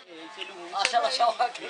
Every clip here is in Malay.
Asal sawah ke.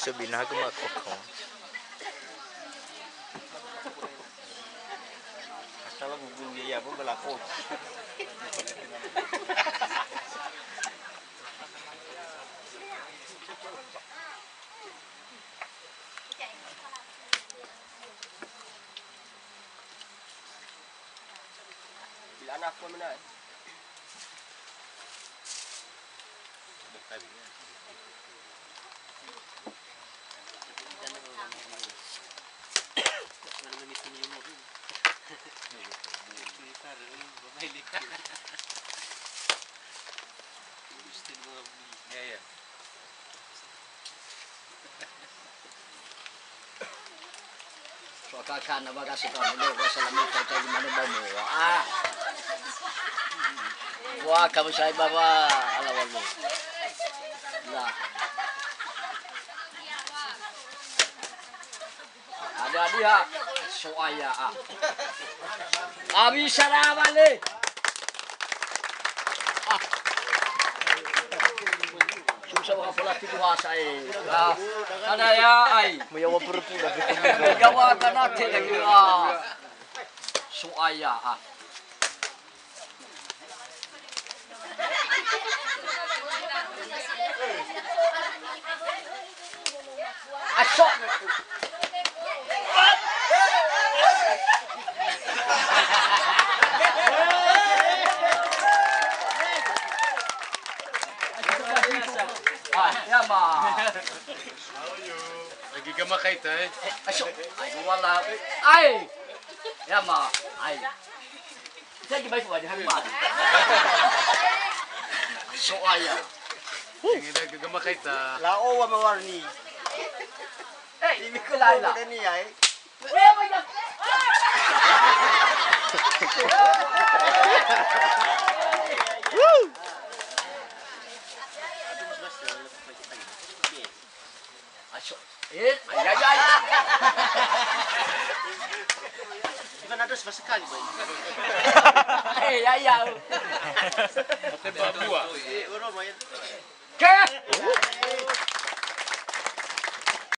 Sabina ko makokong. Asal bubun dia pun berlaku. Bila anak pun mana? Kakak na baga sa kami ko sa lamig kay tayo manubay mo. Ah. Wah, kamu say baba alawan mo. La. Ada dia soaya ah. Abi salaman le. Ah. Susah mga pala tituhasa eh. Kana ya ay. Mayawa purpura. Gawa ka natin lagi suaya ah. Asok. Ya ma. Lagi ka makaita eh. Asok. Ay wala. Ay. Ya ma. Ay. Saya gimana buat hari ma. Soaya. Hindi lagi ka makaita. Lao wa mawarni. Eh, ini kelala. Ini ay. Ay. Bukan ada sekali, boy. Ya. Ate Babua. Orang main. Ke?